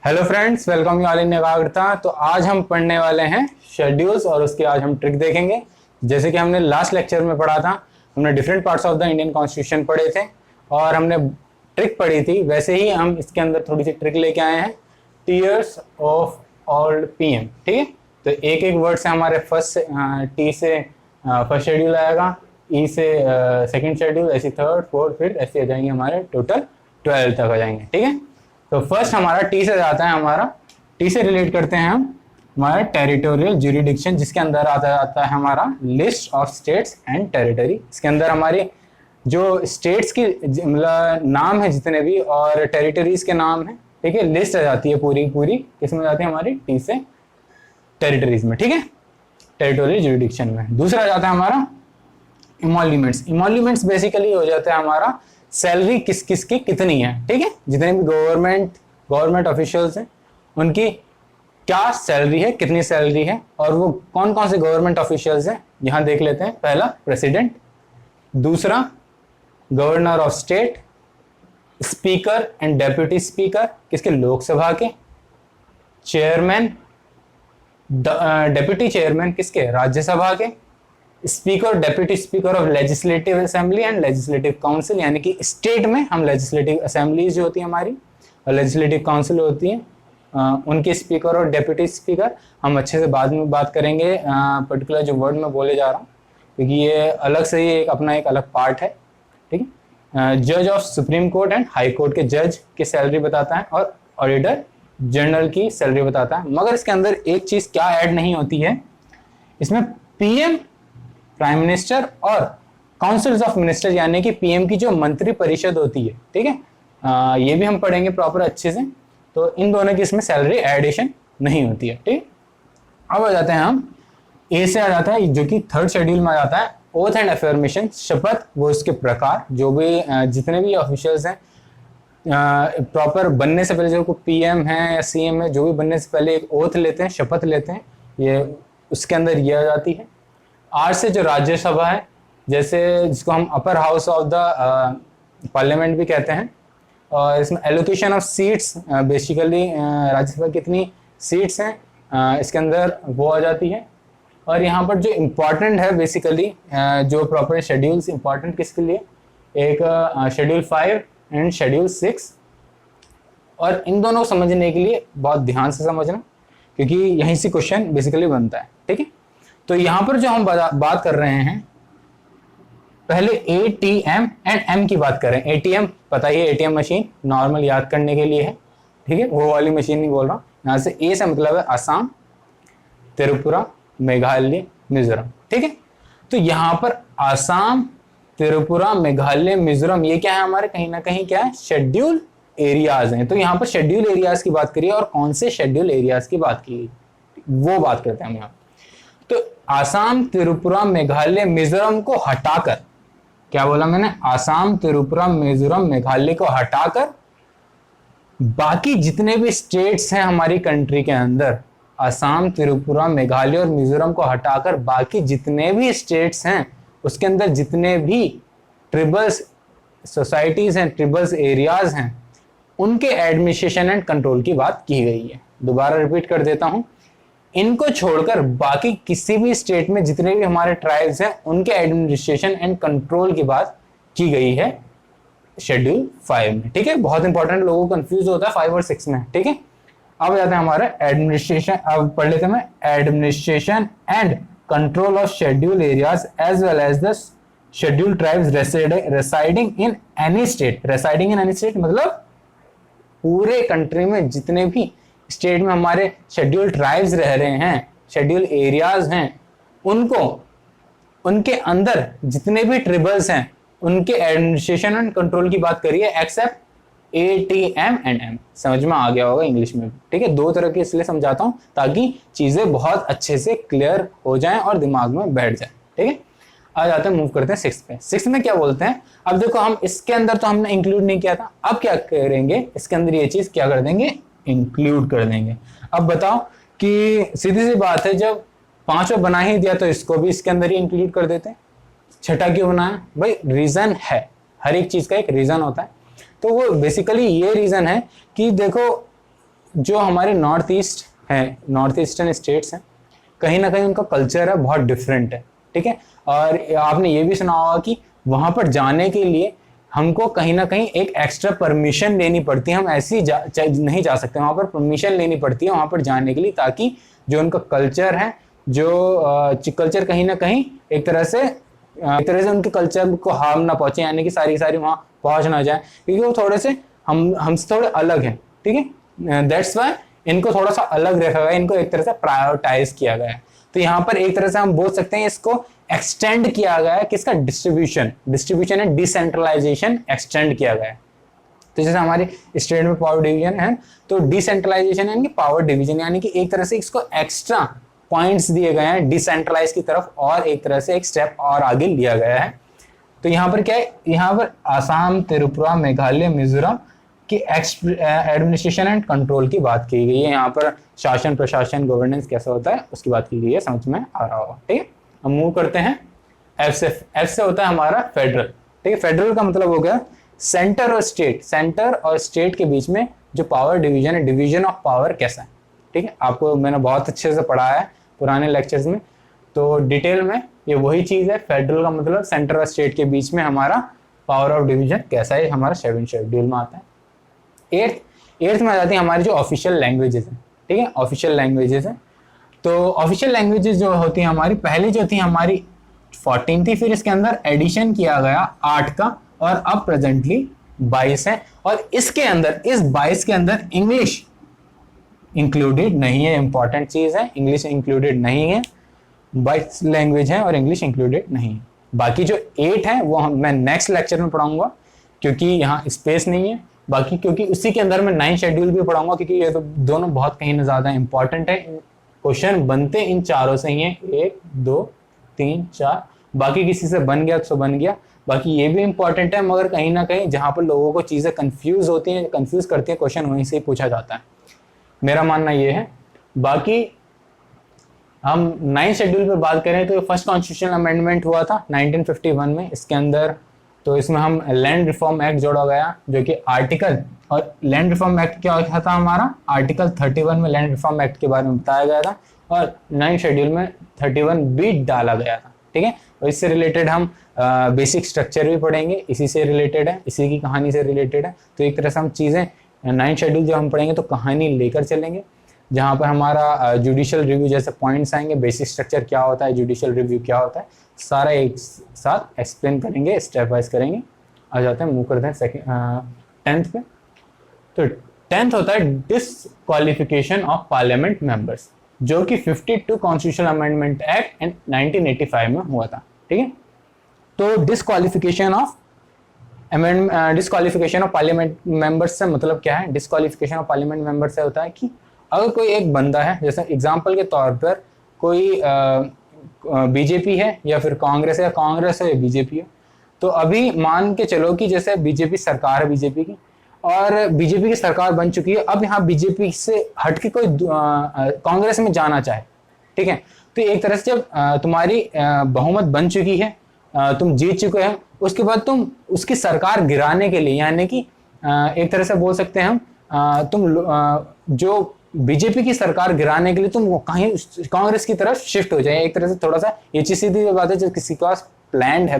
Hello friends, welcome you all in एकाग्रता। तो आज हम पढ़ने वाले हैं शेड्यूल्स और उसके आज हम ट्रिक देखेंगे। जैसे कि हमने लास्ट लेक्चर में पढ़ा था, हमने different parts of the Indian constitution पढ़े थे और हमने ट्रिक पढ़ी थी। वैसे ही हम इसके अंदर थोड़ी सी ट्रिक लेके आए हैं, टीयर्स ऑफ ओल्ड पीएम। ठीक है, तो एक एक वर्ड से हमारे फर्स्ट टी से फर्स्ट शेड्यूल आएगा, ई से सेकंड शेड्यूल, ऐसे थर्ड फोर्थ फिर ऐसे आ जाएंगे, हमारे टोटल 12 तक आ जाएंगे। ठीक है, तो फर्स्ट हमारा टी से जाता है, हमारा टी से रिलेट करते हैं हम हमारा टेरिटोरियल ज्यूरिडिक्शन, जिसके अंदर आता है हमारा list of states and territory. इसके अंदर हमारे जो स्टेट्स की मतलब नाम है जितने भी और टेरिटरीज के नाम है, ठीक है, लिस्ट आ जाती है पूरी पूरी किसमें जाती है, हमारी टी से टेरिटरीज में। ठीक है, टेरिटोरियल ज्यूरिडिक्शन में। दूसरा जाता है हमारा इमोल्यूमेंट्स। इमोल्यूमेंट्स बेसिकली हो जाता है हमारा सैलरी किस किस की कितनी है। ठीक है, जितने भी गवर्नमेंट ऑफिशियल्स हैं उनकी क्या सैलरी है, कितनी सैलरी है और वो कौन कौन से गवर्नमेंट ऑफिशियल्स हैं, यहां देख लेते हैं। पहला प्रेसिडेंट, दूसरा governor of state, speaker and deputy speaker किसके, लोकसभा के, चेयरमैन डेप्यूटी चेयरमैन किसके, राज्यसभा के, speaker deputy speaker of legislative assembly and legislative council, यानी कि स्टेट में हम लेजिस्लेटिव असेंबलीज जो होती है हमारी और लेजिस्लेटिव काउंसिल होती है, उनके स्पीकर और डेप्यूटी स्पीकर हम अच्छे से बाद में बात करेंगे। पर्टिकुलर जो वर्ड मैं बोले जा रहा हूँ क्योंकि ये अलग से ही एक अलग पार्ट है। ठीक है, जज of supreme court and high court के जज की सैलरी बताता है और ऑडिटर जनरल की सैलरी बताता है। मगर इसके अंदर एक चीज क्या ऐड नहीं होती है, इसमें पीएम, प्राइम मिनिस्टर और काउंसिल्स ऑफ मिनिस्टर यानी कि पीएम की जो मंत्री परिषद होती है। ठीक है, ये भी हम पढ़ेंगे प्रॉपर अच्छे से। तो इन दोनों की इसमें सैलरी एडिशन नहीं होती है। ठीक, अब आ जाते हैं हम ए से आ जाता है जो कि थर्ड शेड्यूल में आ जाता है, ओथ एंड अफर्मेशन, शपथ वो इसके प्रकार। जो भी जितने भी ऑफिशियल्स हैं प्रॉपर बनने से पहले, जो पीएम है या सीएम है, जो भी बनने से पहले एक ओथ लेते हैं, शपथ लेते हैं, ये उसके अंदर ये आ जाती है। आर से जो राज्यसभा है, जैसे जिसको हम upper house of the parliament भी कहते हैं, और इसमें allocation of seats, basically Rajya Sabha कितनी सीट्स हैं इसके अंदर वो आ जाती है। और यहाँ पर जो इम्पोर्टेंट है बेसिकली जो प्रॉपर शेड्यूल्स इम्पोर्टेंट किसके लिए, एक शेड्यूल 5 एंड शेड्यूल 6, और इन दोनों को समझने के लिए बहुत ध्यान से समझना क्योंकि यहीं से क्वेश्चन बेसिकली बनता है। ठीक है, तो यहाँ पर जो हम बात कर रहे हैं, पहले एटीएम एंड एम की बात करें। एटीएम पता ही है, एटीएम मशीन नॉर्मल याद करने के लिए है। ठीक है, वो वाली मशीन नहीं बोल रहा हूँ। यहाँ से ए से मतलब है असम, त्रिपुरा, मेघालय, मिजोरम। ठीक है, तो यहाँ पर असम, त्रिपुरा, मेघालय, मिजोरम ये क्या है हमारे, कहीं ना कहीं क्या है, शेड्यूल एरियाज हैं। तो यहाँ पर शेड्यूल एरियाज की बात करिए और कौन से शेड्यूल एरियाज की बात की वो बात करते हैं हम यहाँ। तो आसाम, त्रिपुरा, मेघालय, मिजोरम को हटाकर, क्या बोला मैंने, आसाम, त्रिपुरा, मिजोरम, मेघालय को हटाकर बाकी जितने भी स्टेट्स हैं हमारी कंट्री के अंदर, आसाम, त्रिपुरा, मेघालय और मिजोरम को हटाकर बाकी जितने भी स्टेट्स हैं उसके अंदर जितने भी ट्रिबल्स सोसाइटीज हैं, ट्रिबल्स एरियाज हैं, उनके एडमिनिस्ट्रेशन एंड कंट्रोल की बात की गई है। दोबारा रिपीट कर देता हूं, इनको छोड़कर बाकी किसी भी स्टेट में जितने भी हमारे ट्राइब्स हैं उनके एडमिनिस्ट्रेशन एंड कंट्रोल की बात की गई है शेड्यूल 5 में। ठीक है, बहुत इंपॉर्टेंट, लोगों को कंफ्यूज होता है 5 और 6 में। ठीक है, अब जाते हैं हमारे एडमिनिस्ट्रेशन, अब पढ़ लेते हैं administration and control of schedule areas as well as the schedule tribes residing in any state. Residing in any state मतलब पूरे कंट्री में जितने भी स्टेट में हमारे शेड्यूल ट्राइब्स रह रहे हैं, शेड्यूल एरियाज हैं, उनको उनके अंदर जितने भी ट्रिबल्स हैं उनके एडमिनिस्ट्रेशन एंड कंट्रोल की बात करिए, एक्सेप्ट एटीएम एंड एम। समझ में आ गया होगा इंग्लिश में। ठीक है, दो तरह की इसलिए समझाता हूं ताकि चीजें बहुत अच्छे से क्लियर हो जाएं और दिमाग में बैठ जाए। ठीक है, आ जाते हैं, मूव करते हैं 6 पे। 6 में क्या बोलते हैं, अब देखो हम इसके अंदर तो हमने इंक्लूड नहीं किया था, अब क्या करेंगे, इसके अंदर ये चीज क्या कर देंगे, इंक्लूड कर देंगे। अब बताओ कि सीधी सी बात है, जब 5 बना ही दिया तो इसको भी इसके अंदर ही इंक्लूड कर देते हैं। छठा क्यों बनाया भाई, रीजन है, हर एक चीज का एक रीजन होता है। तो वो बेसिकली ये रीजन है कि देखो जो हमारे नॉर्थ ईस्ट है, नॉर्थ ईस्टर्न स्टेट्स हैं, कहीं ना कहीं उनका कल्चर है बहुत डिफरेंट है, ठीक है। और आपने ये भी सुना होगा कि वहां पर जाने के लिए हमको कहीं ना कहीं एक एक्स्ट्रा परमिशन लेनी पड़ती है, हम ऐसे ही नहीं जा सकते, वहां पर परमिशन लेनी पड़ती है वहां पर जाने के लिए, ताकि जो उनका कल्चर है, जो कल्चर कहीं ना कहीं एक तरह से उनके कल्चर को हार्म ना पहुंचे, यानी कि सारी वहां पहुंच ना जाए, क्योंकि वो थोड़े से हमसे थोड़े अलग हैं, ठीक है। दैट्स वाई इनको थोड़ा सा अलग रखा गया, इनको एक तरह से प्रायोरिटाइज किया गया है। तो यहाँ पर एक तरह से हम बोल सकते हैं इसको एक्सटेंड किया गया है, किसका, डिस्ट्रीब्यूशन है, डिसेंट्रलाइजेशन एक्सटेंड किया गया है। तो जैसे हमारी स्टेट में पावर डिवीजन है, तो डिसेंट्रलाइजेशन यानी कि पावर डिवीजन, यानी कि एक तरह से इसको एक्स्ट्रा पॉइंट्स दिए गए हैं डिसेंट्रलाइज की तरफ, और एक तरह से एक स्टेप और आगे लिया गया है। तो यहाँ पर क्या है, यहाँ पर आसाम, त्रिपुरा, मेघालय, मिजोरम की एडमिनिस्ट्रेशन एंड कंट्रोल की बात की गई है। यहाँ पर शासन, प्रशासन, गवर्नेंस कैसा होता है उसकी बात की गई है, समझ में आ रहा होगा, ठीक है। हम मूव करते हैं एफ से। एफ से होता है हमारा फेडरल, ठीक है। फेडरल का मतलब हो गया सेंटर और स्टेट, सेंटर और स्टेट के बीच में जो पावर डिवीजन है, डिवीजन ऑफ पावर कैसा है, ठीक है। आपको मैंने बहुत अच्छे से पढ़ाया है पुराने लेक्चर्स में, तो डिटेल में ये वही चीज है। फेडरल का मतलब सेंटर और स्टेट के बीच में हमारा पावर ऑफ डिवीजन कैसा है, हमारा 7 शेड्यूल में आता है। एट्थ में आ जाती है हमारी जो ऑफिशियल लैंग्वेजेस है, ठीक है। ऑफिशियल लैंग्वेजेस है, तो ऑफिशियल लैंग्वेजेस जो होती है हमारी, पहले जो थी हमारी 14 थी, फिर इसके अंदर एडिशन किया गया 8 का, और अब प्रेजेंटली 22 है। और इसके अंदर, इस 22 के अंदर इंग्लिश इंक्लूडेड नहीं है, इंपॉर्टेंट चीज है, इंग्लिश इंक्लूडेड नहीं है। 22 लैंग्वेज है और इंग्लिश इंक्लूडेड नहीं है। बाकी जो 8 है वो मैं नेक्स्ट लेक्चर में पढ़ाऊंगा, क्योंकि यहाँ स्पेस नहीं है। बाकी क्योंकि उसी के अंदर मैं 9 शेड्यूल भी पढ़ाऊंगा, क्योंकि ये तो दोनों बहुत कहीं ना ज्यादा इंपॉर्टेंट है। क्वेश्चन बनते इन चारों से ही है, 1 2 3 4, बाकी किसी से बन गया तो बन गया। बाकी ये भी इंपॉर्टेंट है, मगर कहीं ना कहीं जहां पर लोगों को चीजें कंफ्यूज होती हैं, कंफ्यूज करती है, क्वेश्चन वहीं से ही पूछा जाता है, मेरा मानना ये है। बाकी हम 9 शेड्यूल पे बात करें तो फर्स्ट कॉन्स्टिट्यूशनल अमेंडमेंट हुआ था 1951 में, इसके अंदर तो इसमें हम लैंड रिफॉर्म एक्ट जोड़ा गया, जो कि आर्टिकल, और लैंड रिफॉर्म एक्ट क्या था हमारा, आर्टिकल 31 में लैंड रिफॉर्म एक्ट के बारे में बताया गया था, और 9 शेड्यूल में 31 भी डाला गया था, ठीक है। और इससे रिलेटेड हम बेसिक स्ट्रक्चर भी पढ़ेंगे, इसी से रिलेटेड है, इसी की कहानी से रिलेटेड है। तो एक तरह से हम चीज़ें 9 शेड्यूल जब हम पढ़ेंगे तो कहानी लेकर चलेंगे, जहाँ पर हमारा जुडिशियल रिव्यू जैसे पॉइंट्स आएंगे, बेसिक स्ट्रक्चर क्या होता है, जुडिशियल रिव्यू क्या होता है, सारा एक साथ एक्सप्लेन करेंगे, स्टेप वाइज करेंगे। आ जाते हैं, मूव करते हैं 10th पे। तो 10th होता है डिसक्वालिफिकेशन ऑफ पार्लियामेंट मेंबर्स, जो कि 52 कॉन्स्टिट्यूशनल अमेंडमेंट एक्ट एंड 1985 में हुआ था, ठीक है। तो डिसक्वालिफिकेशन ऑफ पार्लियामेंट मेंबर्स से मतलब क्या है, डिसक्वालिफिकेशन ऑफ पार्लियामेंट मेंबर से होता है कि अगर कोई एक बंदा है, जैसे एग्जांपल के तौर पर कोई बीजेपी है या फिर कांग्रेस है, कांग्रेस है या बीजेपी है, तो अभी मान के चलो कि जैसे बीजेपी सरकार है, बीजेपी की, और बीजेपी की सरकार बन चुकी है, अब यहाँ बीजेपी से हटके कोई कांग्रेस में जाना चाहे, ठीक है, तो एक तरह से जब तुम्हारी बहुमत बन चुकी है, तुम जीत चुके हैं, उसके बाद तुम उसकी सरकार गिराने के लिए, यानी कि एक तरह से बोल सकते हैं हम, तुम जो बीजेपी की सरकार गिराने के लिए तुम कहीं कांग्रेस की तरफ शिफ्ट हो जाए। एक तरह से थोड़ा सा ये सीधी बात है, जब किसी के पास प्लान है,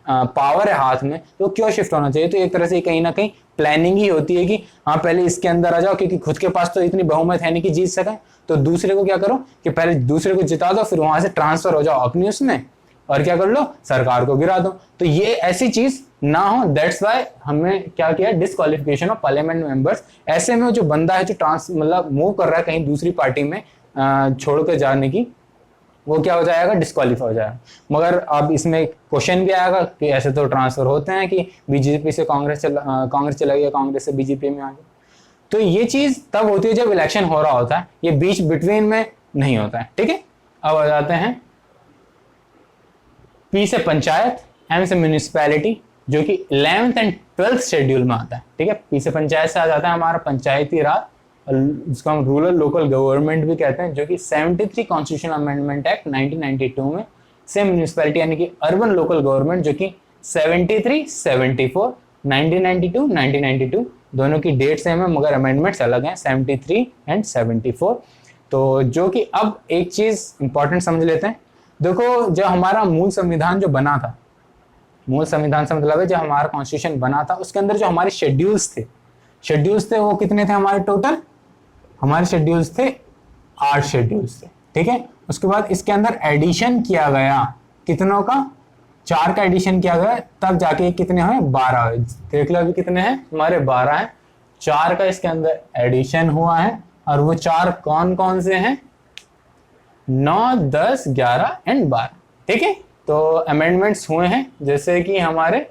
पावर है हाथ में, तो क्यों शिफ्ट होना चाहिए। तो एक तरह से कहीं ना कहीं प्लानिंग ही होती है कि हाँ पहले इसके अंदर आ जाओ, क्योंकि खुद के पास तो इतनी बहुमत है नहीं कि जीत सके, तो दूसरे को क्या करो कि पहले दूसरे को जिता दो, फिर वहां से ट्रांसफर हो जाओ अपनी उसमें, और क्या कर लो, सरकार को गिरा दो। तो ये ऐसी चीज ना हो, दैट्स वाई हमने क्या किया, डिसक्वालिफिकेशन ऑफ पार्लियामेंट मेंबर्स। ऐसे में जो बंदा है जो मतलब मूव कर रहा है कहीं दूसरी पार्टी में छोड़ कर जाने की, वो क्या हो जाएगा, डिसक्वालीफाई हो जाएगा। मगर अब इसमें क्वेश्चन भी आएगा कि ऐसे तो ट्रांसफर होते हैं कि बीजेपी से कांग्रेस चला गया, कांग्रेस से बीजेपी में आ गया। तो ये चीज तब होती है जब इलेक्शन हो रहा होता है, ये बीच बिटवीन में नहीं होता है, ठीक है। अब आ जाते हैं पी से पंचायत, एम से म्यूनिसिपैलिटी, जो कि 11th एंड 12th शेड्यूल में आता है, ठीक है। पी से पंचायत से आ जाता है हमारा पंचायती राज, जिसको हम रूरल लोकल गवर्नमेंट भी कहते हैं, जो कि 73 कॉन्स्टिट्यूशनल अमेंडमेंट एक्ट 1992 में। से म्यूनिसिपैलिटी यानी कि अर्बन लोकल गवर्नमेंट, जो कि 73, 74, 1992, 1992 दोनों की डेट सेम है मगर अमेंडमेंट्स अलग हैं, 73 एंड 74। तो जो कि अब एक चीज़ इंपॉर्टेंट समझ लेते हैं। देखो, जो हमारा मूल संविधान जो बना था, मूल संविधान से मतलब है जो हमारा कॉन्स्टिट्यूशन बना था, उसके अंदर जो हमारे शेड्यूल्स थे वो कितने थे हमारे टोटल? हमारे शेड्यूल्स थे 8 शेड्यूल्स थे, ठीक है। उसके बाद इसके अंदर एडिशन किया गया, कितनों का? 4 का एडिशन किया गया, तब जाके कितने हुए? 12 हुए। देख लो अभी कितने हैं हमारे? 12 हैं। 4 का इसके अंदर एडिशन हुआ है, और वो 4 कौन कौन से हैं? 9, 10, 11 एंड 12, ठीक है। तो अमेंडमेंट्स हुए हैं, जैसे कि हमारे,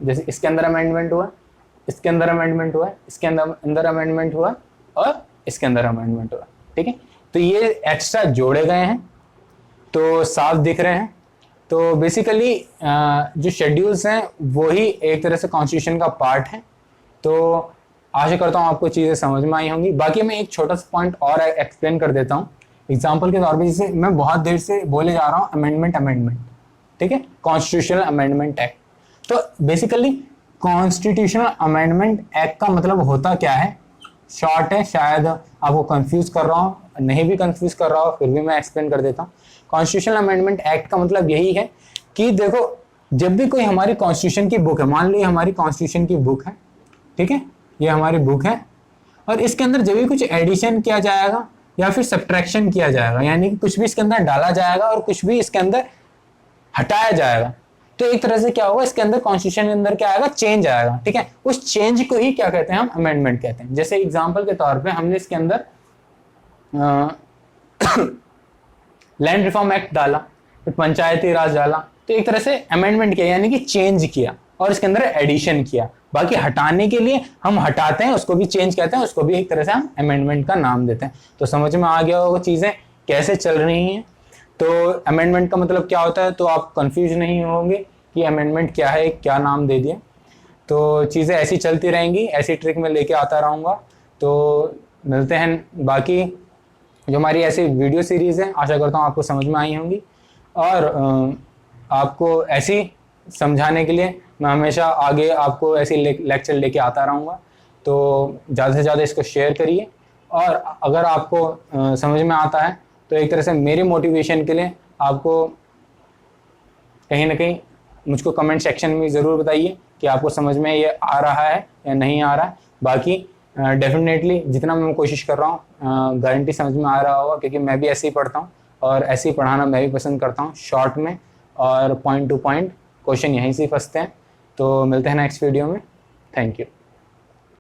जैसे इसके अंदर अमेंडमेंट हुआ, इसके अंदर अमेंडमेंट हुआ, इसके अंदर अमेंडमेंट हुआ, और इसके अंदर अमेंडमेंट हुआ, ठीक है। तो ये एक्स्ट्रा जोड़े गए हैं, तो साफ दिख रहे हैं। तो बेसिकली जो शेड्यूल्स हैं वही एक तरह से कॉन्स्टिट्यूशन का पार्ट है। तो आशा करता हूँ आपको चीज़ें समझ में आई होंगी। बाकी मैं एक छोटा सा पॉइंट और एक्सप्लेन कर देता हूँ एग्जाम्पल के तौर पे। जैसे मैं बहुत देर से बोले जा रहा हूँ अमेंडमेंट, ठीक है, कॉन्स्टिट्यूशनल अमेंडमेंट एक्ट। तो बेसिकली कॉन्स्टिट्यूशनल अमेंडमेंट एक्ट का मतलब होता क्या है? शॉर्ट है, शायद आपको कंफ्यूज कर रहा हूँ, नहीं भी कंफ्यूज कर रहा हूँ फिर भी मैं एक्सप्लेन कर देता हूँ। कॉन्स्टिट्यूशनल अमेंडमेंट एक्ट का मतलब यही है कि देखो, जब भी कोई हमारी कॉन्स्टिट्यूशन की बुक है, मान लो ये हमारी कॉन्स्टिट्यूशन की बुक है, ठीक है, ये हमारी बुक है, और इसके अंदर जब भी कुछ एडिशन किया जाएगा या फिर सब्ट्रैक्शन किया जाएगा, यानी कि कुछ भी इसके अंदर डाला जाएगा और कुछ भी इसके अंदर हटाया जाएगा, तो एक तरह से क्या होगा, इसके अंदर कॉन्स्टिट्यूशन के अंदर क्या आएगा? चेंज आएगा, ठीक है। उस चेंज को ही क्या कहते हैं? हम अमेंडमेंट कहते हैं। जैसे एग्जांपल के तौर पे हमने इसके अंदर लैंड रिफॉर्म एक्ट डाला, फिर पंचायती राज डाला, तो एक तरह से अमेंडमेंट किया, यानी कि चेंज किया, और इसके अंदर एडिशन किया। बाकी हटाने के लिए हम हटाते हैं, उसको भी चेंज कहते हैं, उसको भी एक तरह से हम अमेंडमेंट का नाम देते हैं। तो समझ में आ गया होगा चीजें कैसे चल रही हैं। तो अमेंडमेंट का मतलब क्या होता है, तो आप कंफ्यूज नहीं होंगे कि अमेंडमेंट क्या है, क्या नाम दे दिया। तो चीज़ें ऐसी चलती रहेंगी, ऐसी ट्रिक में लेके आता रहूँगा। तो मिलते हैं, बाकी जो हमारी ऐसी वीडियो सीरीज़ है आशा करता हूँ आपको समझ में आई होंगी, और आपको ऐसी समझाने के लिए मैं हमेशा आगे आपको ऐसी लेक्चर लेके आता रहूँगा। तो ज़्यादा से ज़्यादा इसको शेयर करिए, और अगर आपको समझ में आता है तो एक तरह से मेरे मोटिवेशन के लिए आपको कहीं ना कहीं मुझको कमेंट सेक्शन में ज़रूर बताइए कि आपको समझ में ये आ रहा है या नहीं आ रहा है। बाकी डेफिनेटली जितना मैं कोशिश कर रहा हूँ गारंटी समझ में आ रहा होगा, क्योंकि मैं भी ऐसे ही पढ़ता हूँ और ऐसे ही पढ़ाना मैं भी पसंद करता हूँ, शॉर्ट में और पॉइंट टू पॉइंट क्वेश्चन यहीं से फंसते हैं। तो मिलते हैं नेक्स्ट वीडियो में। Thank you.